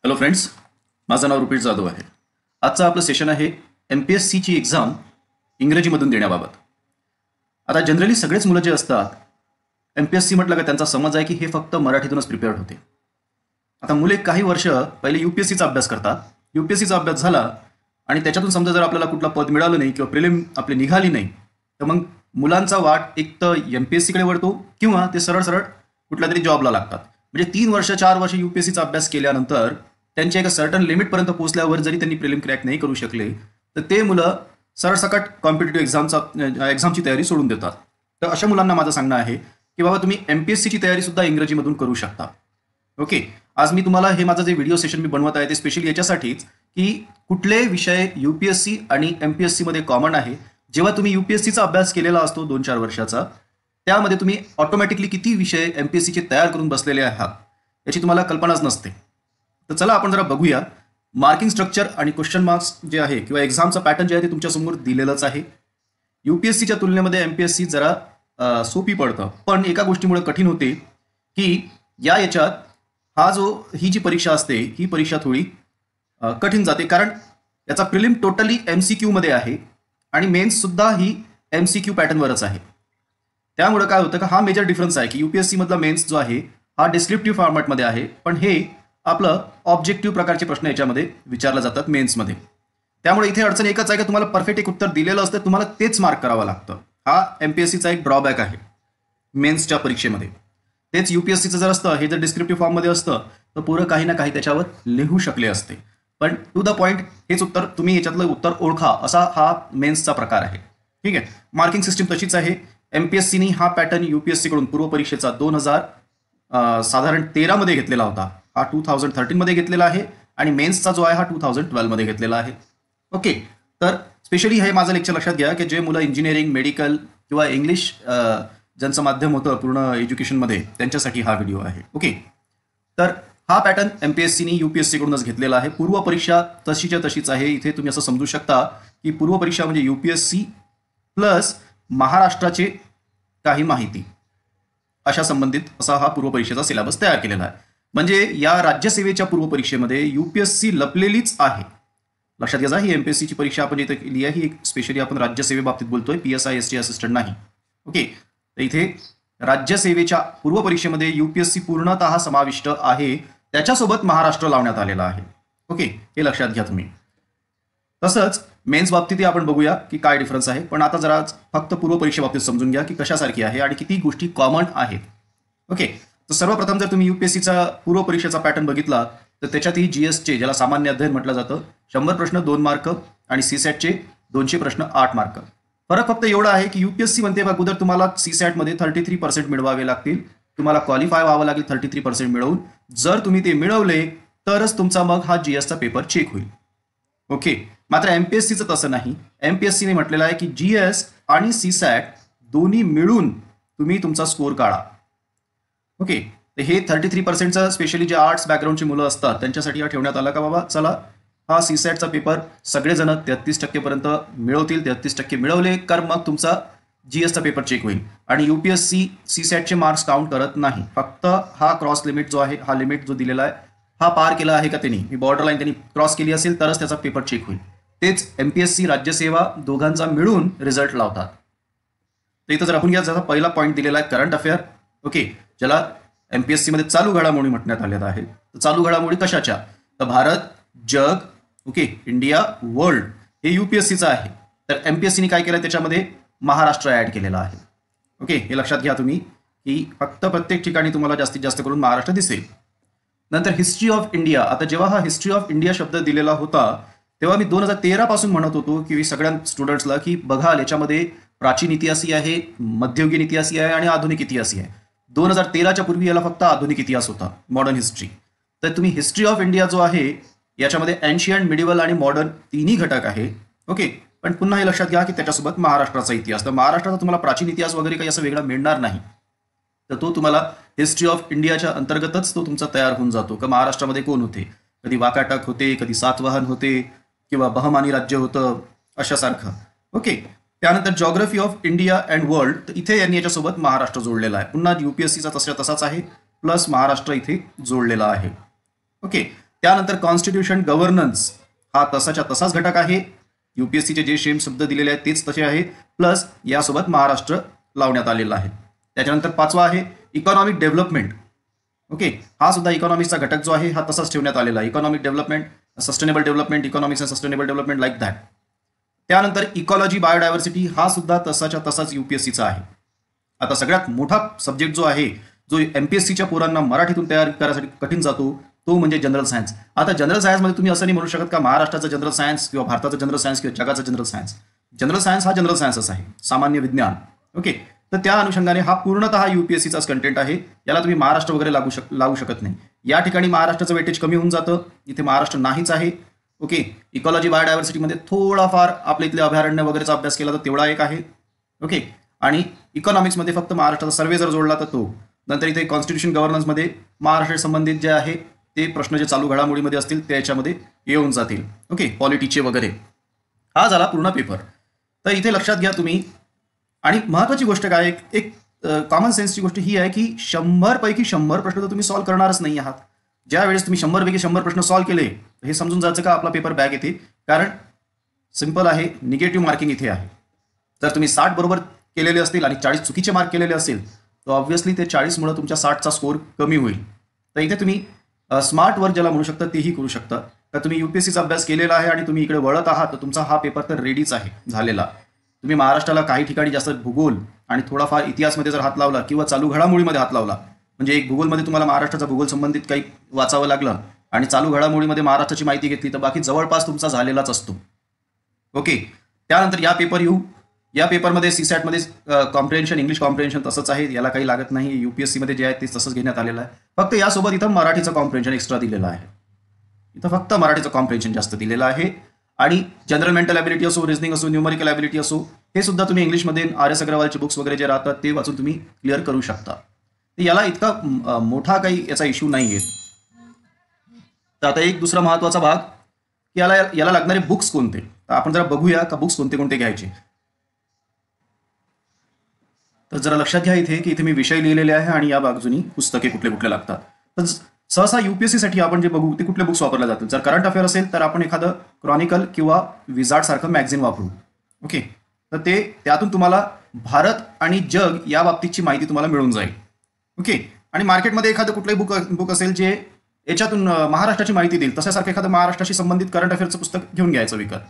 Hello friends, माझं नाव रुपेश जाधव आहे. आजचं आपलं सेशन आहे MPSCची एक्झाम इंग्रजीमधून देण्याबाबत. आता जनरली सगळेच मुलं जे असतात MPSC म्हटलं का त्यांचा समज आहे की हे फक्त मराठीतूनच प्रिपेअर्ड होते. आता मुले काही वर्ष पहिले UPSCचा अभ्यास करतात. UPSCचा अभ्यास झाला आणि त्याच्यातून समजा जर आपल्याला कुठलं पद मिळालं नाही किंवा प्रिलिम आपली निघाली नाही, तर मग मुलांचा वाट एक तर MPSCकडे वळतो किंवा ते सरळ सरळ कुठल्या तरी जॉबला लागतात. म्हणजे 3 वर्ष 4 वर्ष UPSCचा अभ्यास केल्यानंतर त्यांच्या एका सर्टन लिमिटपर्यंत पोहोचल्यावर जरी त्यांनी प्रिलिम क्रॅक नाही करू शकले, तर ते मुलं सरसकट कॉम्पिटेटिव्ह एक्झामची तयारी सोडून देतात. तर अशा मुलांना माझं सांगणं आहे की बाबा तुम्ही MPSCची तयारी सुद्धा इंग्रजीमधून करू शकता. ओके, आज मी तुम्हाला हे माझं जे व्हिडिओ सेशन मी बनवत आहे ते स्पेशली याच्यासाठीच की कुठले विषय UPSC आणि MPSC मध्ये कॉमन आहे. जेव्हा तुम्ही UPSCचा अभ्यास केलेला असतो 2-4 वर्षाचा, त्यामध्ये तुम्ही ऑटोमॅटिकली किती विषय MPSCचे तयार करून बसलेले आहात याची तुम्हाला कल्पनाच नसते. तर चला आपण जरा बघूया. मार्किंग स्ट्रक्चर आणि क्वेश्चन मार्क्स जे आहे किंवा एक्झामचा पॅटर्न जे आहे ते तुमच्यासमोर दिलेलंच आहे. UPSCच्या तुलनेमध्ये MPSC जरा सोपी पडतं, पण एका गोष्टीमुळे कठीण होते की याच्यात ही जी परीक्षा असते ही परीक्षा थोडी कठीण जाते, कारण याचा प्रिलिम टोटली MCQ मध्ये आहे आणि मेन्स सुद्धा ही MCQ पॅटर्नवरच आहे. त्यामुळे काय होतं का हा मेजर डिफरन्स आहे की UPSC मधला मेन्स जो आहे हा डिस्क्रिप्टिव्ह फॉर्मॅटमध्ये आहे, पण हे आपलं ऑब्जेक्टिव्ह प्रकारचे प्रश्न याच्यामध्ये विचारले जातात मेन्समध्ये. त्यामुळे इथे अडचण एकच आहे की तुम्हाला परफेक्ट एक उत्तर दिलेलं असतं, तुम्हाला तेच मार्क करावं लागतं. हा MPSCचा एक ड्रॉबॅक आहे मेन्सच्या परीक्षेमध्ये. तेच UPSCचं जर असतं, हे जर डिस्क्रिप्टिव्ह फॉर्ममध्ये असतं तर पुरं काही ना काही त्याच्यावर लिहू शकले असते. पण टू द पॉईंट हेच उत्तर, तुम्ही याच्यातलं उत्तर ओळखा असा हा मेन्सचा प्रकार आहे. ठीक आहे, मार्किंग सिस्टीम तशीच आहे. MPSCनी हा पॅटर्न UPSC कडून पूर्व परीक्षेचा 2013 मध्ये घेतलेला होता, हा 2013 मध्ये घेतलेला आहे आणि मेन्सचा जो आहे हा 2012 मध्ये घेतलेला आहे. ओके, तर स्पेशली हे माझं लेक्चर लक्षात घ्या की जे मुलं इंजिनिअरिंग, मेडिकल किंवा इंग्लिश ज्यांचं माध्यम होतं पूर्ण एज्युकेशनमध्ये त्यांच्यासाठी हा व्हिडिओ आहे. ओके, तर हा पॅटर्न MPSCनी UPSC कडूनच घेतलेला आहे. पूर्व परीक्षा तशीच्या तशीच आहे. इथे तुम्ही असं समजू शकता की पूर्व परीक्षा म्हणजे UPSC प्लस महाराष्ट्राचे काही माहिती अशा संबंधित असा हा पूर्व परीक्षेचा सिलेबस तयार केलेला आहे. म्हणजे या राज्यसेवेच्या पूर्व परीक्षेमध्ये UPSC लपलेलीच आहे. लक्षात घ्या, ही MPSCची परीक्षा आपण इथे केली आहे, ही एक स्पेशली आपण राज्यसेवे बाबतीत बोलतोय, PSI ST असिस्टंट नाही. ओके, तर इथे राज्यसेवेच्या पूर्व परीक्षेमध्ये UPSC पूर्णतः समाविष्ट आहे, त्याच्यासोबत महाराष्ट्र लावण्यात आलेला आहे. ओके, हे लक्षात घ्या तुम्ही. तसंच मेन्स बाबतीतही आपण बघूया की काय डिफरन्स आहे, पण आता जरा फक्त पूर्व परीक्षेबाबतीत समजून घ्या की कशासारखी आहे आणि किती गोष्टी कॉमन आहेत. ओके, तर सर्वप्रथम जर तुम्ही UPSCचा पूर्व परीक्षेचा पॅटर्न बघितला तर त्याच्यातही GSचे, ज्याला सामान्य अध्ययन म्हटलं जातं, 100 प्रश्न 2 मार्क आणि CSATचे 200 प्रश्न 8 मार्क. फरक फक्त एवढा आहे की UPSC म्हणते अगोदर तुम्हाला CSATमध्ये 33% मिळवावे लागतील, तुम्हाला क्वालिफाय व्हावं लागेल 33% मिळवून. जर तुम्ही ते मिळवले तरच तुमचा मग हा GSचा पेपर चेक होईल. ओके, मात्र MPSCचं तसं नाही. MPSCने म्हटलेलं आहे की GS आणि CSAT दोन्ही मिळून तुम्ही तुमचा स्कोर काढा. ओके, तर हे 33%चं स्पेशली जे आर्ट्स बॅकग्राऊंडची मुलं असतात त्यांच्यासाठी हा ठेवण्यात आला का बाबा चला हा CSATचा पेपर सगळेजण 33% पर्यंत मिळवतील, 33% मिळवले तर मग तुमचा GSचा पेपर चेक होईल. आणि UPSC CSATचे मार्क्स काउंट करत नाही, फक्त हा क्रॉस लिमिट जो आहे, हा लिमिट जो दिलेला आहे हा पार केला आहे का त्यांनी, ही बॉर्डर लाईन त्यांनी क्रॉस केली असेल तरच त्याचा पेपर चेक होईल. तेच MPSC राज्यसेवा दोघांचा मिळून रिझल्ट लावतात. तर इथं जर आपण घ्या, जसा पहिला पॉईंट दिलेला आहे करंट अफेअर. ओके, ज्याला MPSC मध्ये चालू घडामोडी म्हटण्यात आलेला आहे. तर चालू घडामोडी कशाच्या, तर भारत, जग, ओके, इंडिया, वर्ल्ड, हे UPSCचं आहे. तर MPSCने काय केलं, त्याच्यामध्ये महाराष्ट्र ऍड केलेला आहे. ओके, हे लक्षात घ्या तुम्ही की फक्त प्रत्येक ठिकाणी तुम्हाला जास्तीत जास्त करून महाराष्ट्र दिसेल. नंतर हिस्ट्री ऑफ इंडिया. आता जेव्हा हा हिस्ट्री ऑफ इंडिया शब्द दिलेला होता तेव्हा मी 2013 पासून म्हणत होतो की सगळ्या स्टुडंट्सला की बघा याच्यामध्ये प्राचीन इतिहासही आहे, मध्ययुगीन इतिहासही आहे आणि आधुनिक इतिहासही आहे. 2013च्या पूर्वी याला फक्त आधुनिक इतिहास होता, मॉडर्न हिस्ट्री. तर तुम्ही हिस्ट्री ऑफ इंडिया जो आहे याच्यामध्ये एन्शियंट, मिडिवल आणि मॉडर्न तिन्ही घटक आहे. ओके, पण पुन्हा हे लक्षात घ्या की त्याच्यासोबत महाराष्ट्राचा इतिहास. तर महाराष्ट्राचा तुम्हाला प्राचीन इतिहास वगैरे काही असं वेगळा मिळणार नाही, तर तो तुम्हाला हिस्ट्री ऑफ इंडियाच्या अंतर्गतच तो तुमचा तयार होऊन जातो. का महाराष्ट्रामध्ये कोण होते, कधी वाकाटक होते, कधी सातवाहन होते किंवा बहमानी राज्य होतं अशासारखं. ओके, त्यानंतर geography of India and world, तर इथे यांनी याच्यासोबत महाराष्ट्र जोडलेला आहे. पुन्हा UPSCचा तसाच आहे, प्लस महाराष्ट्र इथे जोडलेला आहे. ओके, त्यानंतर कॉन्स्टिट्यूशन गव्हर्नन्स हा तसाच्या तसाच घटक आहे. UPSCचे जे सेम शब्द दिलेले आहेत तेच तसे आहेत, प्लस यासोबत महाराष्ट्र लावण्यात आलेला आहे. त्याच्यानंतर 5वा आहे इकॉनॉमिक डेव्हलपमेंट. ओके, हा सुद्धा इकॉनॉमिक्सचा घटक जो आहे हा तसाच ठेवण्यात आलेला आहे. Economic development, sustainable development, economics and sustainable development like that. त्यानंतर इकॉलॉजी बायोडायव्हर्सिटी हा सुद्धा तसाच्या तसाच UPSCचा आहे. आता सगळ्यात मोठा सब्जेक्ट जो आहे, जो MPSCच्या पोरांना मराठीतून तयार करायसाठी कठीण जातो, तो म्हणजे जनरल सायन्स. आता जनरल सायन्समध्ये तुम्ही असं नाही म्हणू शकत का महाराष्ट्राचं जनरल सायन्स किंवा भारताचं जनरल सायन्स किंवा जगाचं जनरल सायन्स. जनरल सायन्स हा जनरल सायन्सच आहे, सामान्य विज्ञान. ओके, तर त्या अनुषंगाने हा पूर्णतः UPSCचाच कंटेंट आहे. याला तुम्ही महाराष्ट्र वगैरे लावू शकत नाही. या ठिकाणी महाराष्ट्राचं वेटेज कमी होऊन जातं, इथे महाराष्ट्र नाहीच आहे. ओके, इकॉलॉजी बायोडायव्हर्सिटीमध्ये थोडाफार आपल्या इथले अभयारण्य वगैरेचा अभ्यास केला तर तेवढा एक आहे. ओके, आणि इकॉनॉमिक्समध्ये फक्त महाराष्ट्राचा सर्वे जर जोडला तर तो. नंतर इथे कॉन्स्टिट्यूशन गव्हर्नन्समध्ये महाराष्ट्र संबंधित जे आहे ते प्रश्न जे चालू घडामोडीमध्ये असतील ते याच्यामध्ये येऊन जातील. ओके, पॉलिटिचे वगैरे. हा झाला पूर्ण पेपर. तर इथे लक्षात घ्या तुम्ही, आणि महत्त्वाची गोष्ट काय, एक कॉमन सेन्सची गोष्ट ही आहे की 100 पैकी 100 प्रश्न तर तुम्ही सॉल्व्ह करणारच नाही आहात. ज्या वेळेस तुम्ही 100 पैकी 100 प्रश्न सॉल्व्ह केले हे समजून जायचं का आपला पेपर बॅक येते, कारण सिंपल आहे, निगेटिव्ह मार्किंग इथे आहे. जर तुम्ही 60 बरोबर केलेले असतील आणि 40 चुकीचे मार्क केलेले असेल तर ऑब्व्हियसली ते 40मुळे तुमच्या 60चा स्कोर कमी होईल. तर इथे तुम्ही स्मार्ट वर्क ज्याला म्हणू शकता तेही करू शकता. तर तुम्ही UPSCचा अभ्यास केलेला आहे आणि तुम्ही इकडे वळत आहात तर तुमचा हा पेपर तर रेडीच आहे झालेला. तुम्ही महाराष्ट्राला काही ठिकाणी जास्त भूगोल आणि थोडाफार इतिहासमध्ये जर हात लावला किंवा चालू घडामोडीमध्ये हात लावला, म्हणजे एक भूगोलमध्ये तुम्हाला महाराष्ट्राचा भूगोल संबंधित काही वाचावं लागलं आणि चालू घडामोडीमध्ये महाराष्ट्राची माहिती घेतली तर बाकी जवळपास तुमचा झालेलाच असतो. ओके, त्यानंतर या पेपरमध्ये CSATमध्ये कॉम्प्रिहेन्शन, इंग्लिश कॉम्प्रिहेन्शन तसंच आहे, याला काही लागत नाही. UPSCमध्ये जे आहे ते तसंच घेण्यात आलेलं आहे. फक्त यासोबत इथं मराठीचं कॉम्प्रिहेन्शन एक्स्ट्रा दिलेलं आहे. इथं फक्त मराठीचं कॉम्प्रिहेन्शन जास्त दिलेलं आहे. आणि जनरल मेंटल ॲबिलिटी असो, रिझनिंग असो, न्यूमरिकल ॲबिलिटी असो, हे सुद्धा तुम्ही इंग्लिशमध्ये RS अग्रवालचे बुक्स वगैरे जे राहतात ते वाचून तुम्ही क्लिअर करू शकता. याला इतका मोठा काही याचा इश्यू नाही आहे. तर आता एक दुसरा महत्त्वाचा भाग की याला लागणारे बुक्स कोणते, तर आपण जरा बघूया का बुक्स कोणते कोणते घ्यायचे. तर जरा लक्षात घ्या इथे की इथे मी विषय लिहिलेले आहे आणि या बाजूनी पुस्तके कुठले कुठले लागतात. तर सहसा UPSCसाठी आपण जे बघू ते कुठले बुक्स वापरले जातात. जर करंट अफेअर असेल तर आपण एखादं क्रॉनिकल किंवा विझार्ड सारखं मॅगझिन वापरू. ओके, तर त्यातून तुम्हाला भारत आणि जग या बाबतीतची माहिती तुम्हाला मिळून जाईल. ओके, आणि मार्केटमध्ये एखादं कुठलंही बुक असेल जे याच्यातून महाराष्ट्राची माहिती देईल, तशासारखं एखादं महाराष्ट्राशी संबंधित करंट अफेअरचं पुस्तक घेऊन घ्यायचं विकत.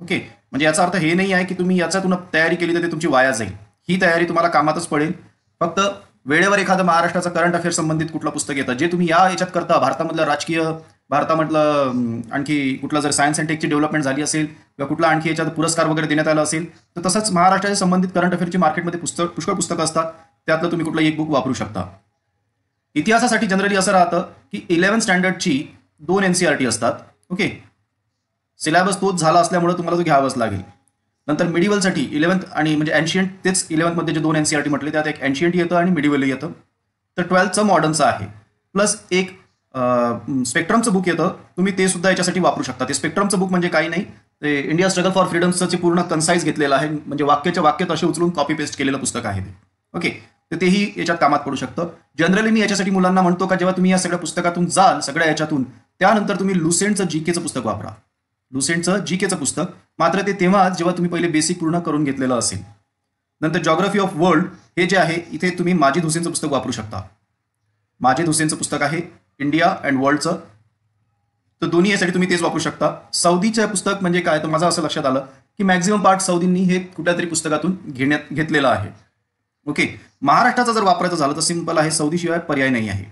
ओके, म्हणजे याचा अर्थ हे नाही आहे की तुम्ही याच्यातून तयारी केली तर ते तुमची वाया जाईल. ही तयारी तुम्हाला कामातच पडेल. फक्त वेळेवर एखादं महाराष्ट्राचं करंट अफेअर संबंधित कुठलं पुस्तक येतं जे तुम्ही या याच्यात करता, भारतामधलं राजकीय, भारतामधलं आणखी कुठलं जर सायन्स अँड टेकची डेव्हलपमेंट झाली असेल किंवा कुठला आणखी याच्यात पुरस्कार वगैरे देण्यात आला असेल तर तसंच महाराष्ट्राशी संबंधित करंट अफेअरची मार्केटमध्ये पुष्कळ पुस्तकं असतात, त्यातलं तुम्ही कुठलं एक बुक वापरू शकता. इतिहासासाठी जनरली असं राहतं की 11th स्टँडर्डची 2 NCERT असतात. ओके, सिलेबस तोच झाला असल्यामुळे तुम्हाला तो घ्यावाच लागेल. नंतर मिडिवलसाठी 11th आणि म्हणजे एन्शियंट, तेच 11th मध्ये जे 2 NCERT म्हटले त्यात एक एन्शियंट येतं आणि मिडिवलही येतं. तर 12thचं मॉडर्नचं आहे, प्लस एक स्पेक्ट्रमचं बुक येतं, तुम्ही ते सुद्धा याच्यासाठी वापरू शकता. ते स्पेक्ट्रमचं बुक म्हणजे काही नाही, ते इंडिया स्ट्रगल फॉर फ्रीडमचं पूर्ण कन्साईज घेतलेलं आहे, म्हणजे वाक्याच्या वाक्यात असे उचलून कॉपी पेस्ट केलेलं पुस्तक आहे ते. ओके, तर तेही याच्यात कामात पडू शकतं. जनरली मी याच्यासाठी मुलांना म्हणतो का जेव्हा तुम्ही या सगळ्या पुस्तकातून जाल, सगळ्या याच्यातून, त्यानंतर तुम्ही लुसेंटचं GKचं पुस्तक वापरा. लुसेंटचं GKचं पुस्तक, मात्र ते तेव्हा जेव्हा तुम्ही पहिले बेसिक पूर्ण करून घेतलेलं असेल. नंतर जॉग्राफी ऑफ वर्ल्ड हे जे आहे इथे तुम्ही माजिद हुसेनचं पुस्तक वापरू शकता. माजिद हुसेनचं पुस्तक आहे इंडिया अँड वर्ल्डचं, तर दोन्ही यासाठी तुम्ही तेच वापरू शकता. सौदीचं पुस्तक म्हणजे काय, तर माझं असं लक्षात आलं की मॅक्झिमम पार्ट सौदींनी हे कुठल्या तरी पुस्तकातून घेतलेलं आहे. ओके, महाराष्ट्राचं जर वापरायचं झालं तर सिंपल आहे, सौदीशिवाय पर्याय नाही आहे.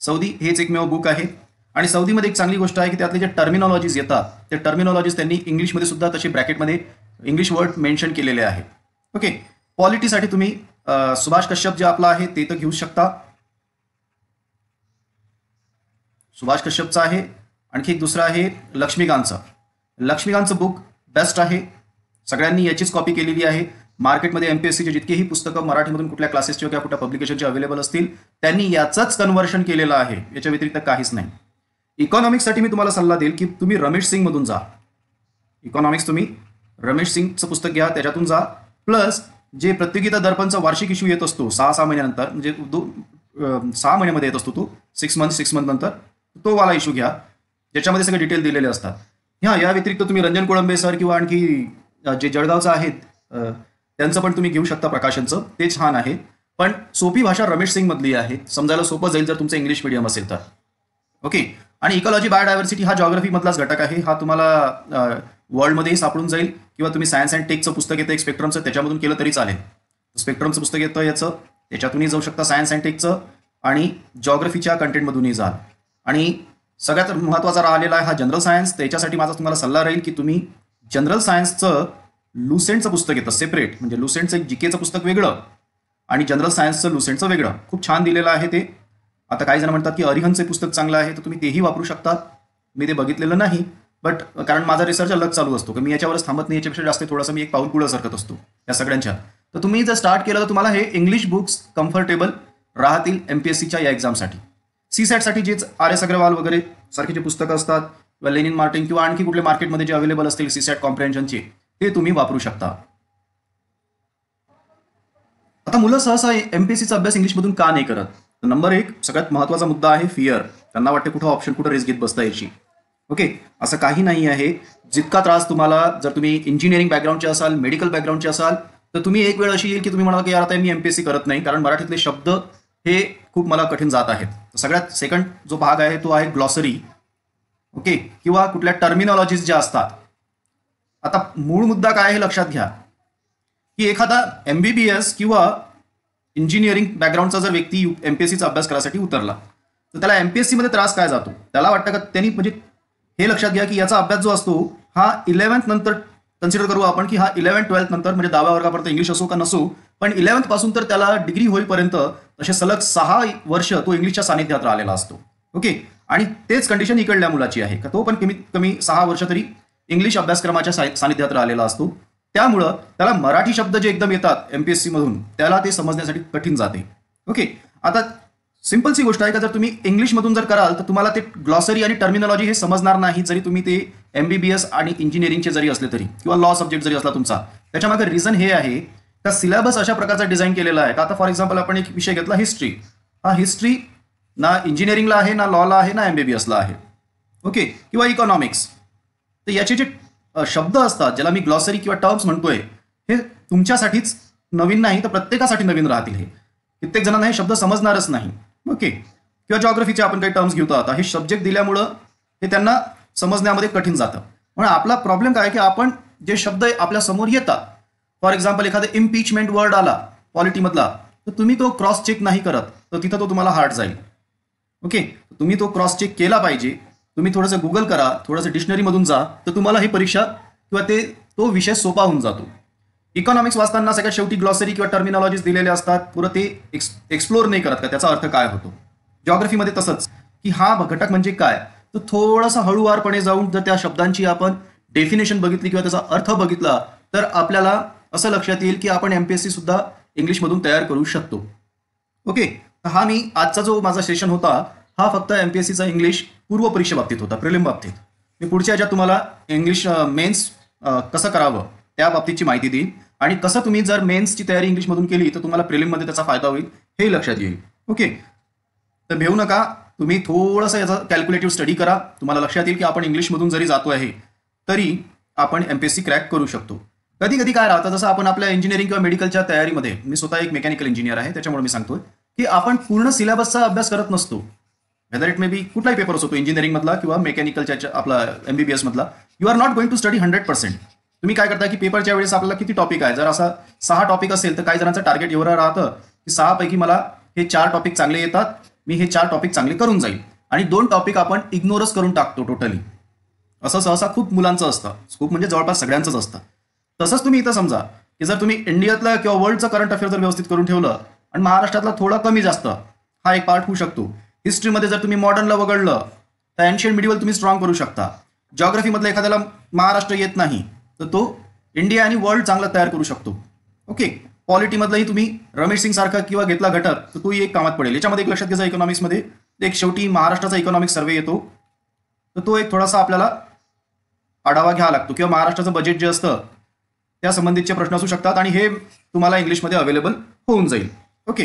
सौदी हेच एकमेव बुक आहे. आणि सौदीमध्ये एक चांगली गोष्ट आहे की त्यातले जे टर्मिनॉलॉजीज येतात ते टर्मिनॉलॉजीज त्यांनी इंग्लिशमध्ये सुद्धा तसे ब्रॅकेटमध्ये इंग्लिश वर्ड मेन्शन केलेले आहेत. ओके, पॉलिटीसाठी तुम्ही सुभाष कश्यप जे आपला आहे ते तर घेऊ शकता, सुभाष कश्यपचा आहे. आणखी एक दुसरं आहे लक्ष्मीकांतचं बुक बेस्ट आहे. सगळ्यांनी याचीच कॉपी केलेली आहे. मार्केटमध्ये MPSCचे जितकेही पुस्तकं मराठीमधून कुठल्या क्लासेसचे किंवा कुठल्या पब्लिकेशनचे अवेलेबल असतील त्यांनी याचंच कन्व्हर्शन केलेलं आहे, याच्या व्यतिरिक्त काहीच नाही. इकॉनॉमिक्ससाठी मी तुम्हाला सल्ला देईल की तुम्ही रमेश सिंगमधून जा. इकॉनॉमिक्स तुम्ही रमेश सिंगचं पुस्तक घ्या, त्याच्यातून जा. प्लस जे प्रतियोगिता दर्पणचा वार्षिक इश्यू येत असतो 6 महिन्यानंतर, म्हणजे 6 महिन्यामध्ये येत असतो तो, 6 मंथ नंतर, तो वाला इश्यू घ्या. ज्याच्यामध्ये सगळे डिटेल दिलेले असतात. या व्यतिरिक्त तुम्ही रंजन कोळंबे सर किंवा आणखी जे जळगावचं आहेत त्यांचं पण तुम्ही घेऊ शकता प्रकाशनचं, ते छान आहे. पण सोपी भाषा रमेश सिंग मधली आहे, समजायला सोपं जाईल जर तुमचं इंग्लिश मीडियम असेल तर. ओके. आणि इकॉलॉजी बायोडायव्हर्सिटी हा जॉग्रफी मधलाच घटक आहे. हा तुम्हाला वर्ल्डमध्येही सापडून जाईल किंवा तुम्ही सायन्स अँड टेकचं पुस्तक येतं एक स्पेक्ट्रमचं, त्याच्यामधून केलं तरी चालेल. स्पेक्ट्रमचं पुस्तक येतं याचं, त्याच्यातूनही जाऊ शकता सायन्स अँड टेकचं, आणि जॉग्रफीच्या कंटेंटमधूनही जाल. आणि सगळ्यात महत्त्वाचा राहिलेला आहे हा जनरल सायन्स. त्याच्यासाठी माझा तुम्हाला सल्ला राहील की तुम्ही जनरल सायन्सचं लुसेंटचं पुस्तक येतं सेपरेट, म्हणजे लुसेंटचं एक जीकेचं पुस्तक वेगळं आणि जनरल सायन्सचं लुसेंटचं वेगळं, खूप छान दिलेलं आहे ते. आता काही जण म्हणतात की अरिहंतचे पुस्तक चांगलं आहे, तर तुम्ही तेही वापरू शकता. मी ते बघितलेलं नाही, बट कारण माझा रिसर्च अलग चालू असतो की मी याच्यावरच थांबत नाही, याच्यापेक्षा जास्त थोडंसं मी एक पाऊल पुढं सरकत असतो या सगळ्यांच्या. तर तुम्ही जर स्टार्ट केलं तर तुम्हाला हे इंग्लिश बुक्स कम्फर्टेबल राहतील एमपीएससीच्या या एक्झामसाठी. सीसॅटसाठी जे आर एस अग्रवाल वगैरे सारखे जे पुस्तकं असतात किंवा लेनिन मार्टिन किंवा आणखी कुठले मार्केटमध्ये जे अवेलेबल असतील सीसॅट कॉम्प्रेन्शनचे, ते तुम्ही वापरू शकता. आता मुलं सहसा एमपीएससीचा अभ्यास इंग्लिशमधून का नाही करत? तर नंबर एक सगळ्यात महत्त्वाचा मुद्दा आहे फिअर. त्यांना वाटते कुठं ऑप्शन, कुठं रिस्क घेत बसता याची. ओके, असं काही नाही आहे. जितका त्रास तुम्हाला, जर तुम्ही इंजिनिअरिंग बॅकग्राऊंडचे असाल, मेडिकल बॅकग्राऊंडचे असाल, तर तुम्ही एक वेळ अशी येईल की तुम्ही म्हणाल की यार आता मी एमपीएससी करत नाही, कारण मराठीतले शब्द हे खूप मला कठीण जात आहेत. सगळ्यात सेकंड जो भाग आहे तो आहे ग्लॉसरी. ओके, किंवा कुठल्या टर्मिनॉलॉजीज ज्या असतात. आता मूळ मुद्दा काय आहे लक्षात घ्या, की एखादा एमबीबीएस किंवा इंजिनिअरिंग बॅकग्राऊंडचा जर व्यक्ती एमपीएससीचा अभ्यास करायसाठी उतरला, तर त्याला एमपीएससी मध्ये त्रास काय जातो? त्याला वाटतं का त्यांनी, म्हणजे हे लक्षात घ्या की याचा अभ्यास जो असतो हा 11th नंतर कन्सिडर करू आपण, की हा 11th-12th नंतर म्हणजे 10व्या वर्गापर्यंत इंग्लिश असो का नसो, पण 11th पासून तर त्याला डिग्री होईपर्यंत असे सलग 6 वर्ष तो इंग्लिशच्या सानिध्यात राहिलेला असतो. ओके, आणि तेच कंडिशन इकडल्या मुलाची आहे का तो पण कमीत कमी 6 वर्ष तरी इंग्लिश अभ्यासक्रमाच्या सानिध्यात राहिलेला असतो. त्यामुळं त्याला मराठी शब्द जे एकदम येतात एमपीएससी मधून, त्याला ते समजण्यासाठी कठीण जाते. ओके, आता सिंपलची गोष्ट आहे का जर तुम्ही इंग्लिशमधून जर कराल तर तुम्हाला ते ग्लॉसरी आणि टर्मिनॉलॉजी हे समजणार नाही, जरी तुम्ही ते एमबीबीएस आणि इंजिनिअरिंगचे जरी असले तरी, किंवा लॉ सब्जेक्ट जरी असला तुमचा. त्याच्यामागे रिझन हे आहे का सिलेबस अशा प्रकारचा डिझाईन केलेला आहे का. आता फॉर एक्झाम्पल आपण एक विषय घेतला हिस्ट्री, हा हिस्ट्री ना इंजिनिअरिंगला आहे, ना लॉला आहे, ना एमबीबीएसला आहे. ओके, किंवा इकॉनॉमिक्स. तर याचे जे शब्द असतात ज्याला मी ग्लॉसरी किंवा टर्म्स म्हणतोय, हे तुमच्यासाठीच नवीन नाही तर प्रत्येकासाठी नवीन राहतील. हे कित्येक जणांना हे शब्द समजणारच नाही. ओके, किंवा जॉग्रफीचे आपण काही टर्म्स घेतो आता, हे सब्जेक्ट दिल्यामुळं हे त्यांना समजण्यामध्ये कठीण जातं. म्हणून आपला प्रॉब्लेम काय की आपण जे शब्द आपल्या समोर येतात, फॉर एक्झाम्पल एखादा इम्पीचमेंट वर्ड आला पॉलिटीमधला, तर तुम्ही तो क्रॉस चेक नाही करत, तर तिथं तो तुम्हाला हार्ड जाईल. ओके, तुम्ही तो क्रॉस चेक केला पाहिजे. तुम्ही थोडंसं गुगल करा, थोडंसं डिक्शनरीमधून जा, तर तुम्हाला ही परीक्षा किंवा तो विषय सोपा होऊन जातो. इकॉनॉमिक्स वाचताना सगळ्यात शेवटी ग्लॉसरी किंवा टर्मिनॉलॉजीज दिलेले असतात, पुरं ते एक्सप्लोर नाही करत का त्याचा अर्थ काय होतो. जॉग्रफीमध्ये तसंच, की हा घटक म्हणजे काय, तर थोडासा हळूवारपणे जाऊन जर त्या शब्दांची आपण डेफिनेशन बघितली किंवा त्याचा अर्थ बघितला, तर आपल्याला असं लक्षात येईल की आपण एमपीएससी सुद्धा इंग्लिशमधून तयार करू शकतो. ओके, तर हा मी आजचा जो माझा सेशन होता हा फक्त एमपीएससीचा इंग्लिश पूर्व परीक्षे बाबतीत होता, प्रिलिम बाबतीत. मी पुढच्या याच्यात तुम्हाला इंग्लिश मेन्स कसं करावं त्या बाबतीची माहिती देईन, आणि कसं तुम्ही जर मेन्सची तयारी इंग्लिशमधून केली तर तुम्हाला प्रिलिममध्ये त्याचा फायदा होईल हे लक्षात येईल. ओके, तर भेऊ नका, तुम्ही थोडंसं याचा कॅल्क्युलेटिव्ह स्टडी करा. तुम्हाला लक्षात येईल की आपण इंग्लिशमधून जरी जातो आहे तरी आपण एमपीएससी क्रॅक करू शकतो. कधी कधी काय राहतं, जसं आपण आपल्या इंजिनिअरिंग किंवा मेडिकलच्या तयारीमध्ये, मी स्वतः एक मेकॅनिकल इंजिनियर आहे त्याच्यामुळे मी सांगतोय की आपण पूर्ण सिलेबसचा अभ्यास करत नसतो. वेदर इट मे बी कुठलाही पेपर असतो इंजिनिअरिंग मधला किंवा मेकॅनिकलच्या आपला एमबीबीएस मधला, you are not going to study 100%. तुम्ही काय करता की पेपरच्या वेळेस आपल्याला किती टॉपिक आहे, जर असा 6 टॉपिक असेल तर काही जणांचं टार्गेट एवढं राहतं की 6 पैकी मला हे 4 टॉपिक चांगले येतात, मी हे 4 टॉपिक चांगले करून जाईल, आणि 2 टॉपिक आपण इग्नोरच करून टाकतो टोटली. असं सहसा खूप मुलांचं असतं, खूप म्हणजे जवळपास सगळ्यांचंच असतं. तसंच तुम्ही इथं समजा की जर तुम्ही इंडियातलं किंवा वर्ल्डचं करंट अफेअर जर व्यवस्थित करून ठेवलं आणि महाराष्ट्रातला थोडा कमी जास्त हा एक पार्ट होऊ शकतो. हिस्ट्रीमध्ये जर तुम्ही मॉडर्नला वगळलं तर एन्शियंट मिडिवल तुम्ही स्ट्रॉंग करू शकता. जॉग्रफीमधलं एखाद्याला महाराष्ट्र येत नाही तर तो इंडिया आणि वर्ल्ड चांगला तयार करू शकतो. ओके, पॉलिटीमधलंही तुम्ही रमेश सिंग सारखा किंवा घेतला घटक तर तोही एक कामात पडेल. याच्यामध्ये एक लक्षात घ्यायचा, इकॉनॉमिक्समध्ये एक शेवटी महाराष्ट्राचा इकॉनॉमिक सर्वे येतो, तर तो एक थोडासा आपल्याला आढावा घ्यावा लागतो, किंवा महाराष्ट्राचं बजेट जे असतं त्या संबंधितचे प्रश्न असू शकतात, आणि हे तुम्हाला इंग्लिशमध्ये अवेलेबल होऊन जाईल. ओके,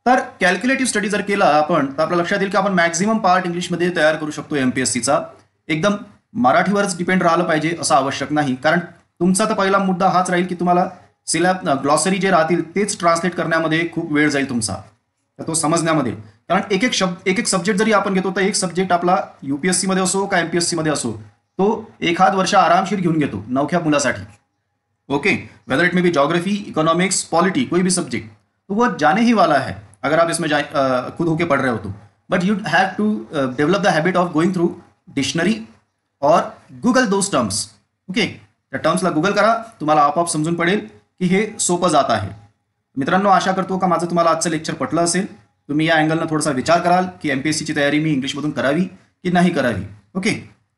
तर कॅल्क्युलेटिव्ह स्टडी जर केला आपण तर आपल्या लक्षात येईल की आपण मॅक्झिमम पार्ट इंग्लिशमध्ये तयार करू शकतो एमपीएससीचा. एकदम मराठीवरच डिपेंड राहिलं पाहिजे असं आवश्यक नाही, कारण तुमचा तर पहिला मुद्दा हाच राहील की तुम्हाला ग्लॉसरी जे राहतील तेच ट्रान्सलेट करण्यामध्ये खूप वेळ जाईल तुमचा, तर तो समजण्यामध्ये. कारण एक एक सब्जेक्ट जरी आपण घेतो तर एक सब्जेक्ट आपला UPSC मध्ये असो का MPSC मध्ये असो, तो एखाद वर्ष आरामशीर घेऊन घेतो नवख्या मुलासाठी. Okay, whether it may be geography, economics, polity, कोई भी सब्जेक्ट, तो वो जाने ही वाला है अगर आप इसमें खुद होके पढ़ रहे हो तो. But you have to develop the habit of going through dictionary और गुगल दोज टर्म्स. ओके, त्या टर्म्सला गुगल करा, तुम्हाला आपोआप समजून पडेल की हे सोपं जात आहे. मित्रांनो, आशा करतो का माझं तुम्हाला आजचं लेक्चर पटलं असेल. तुम्ही या अँगलनं थोडासा विचार कराल की MPSCची तयारी मी इंग्लिशमधून करावी की नाही करावी. ओके,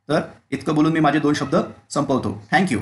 तर इतकं बोलून मी माझे 2 शब्द संपवतो. थँक्यू.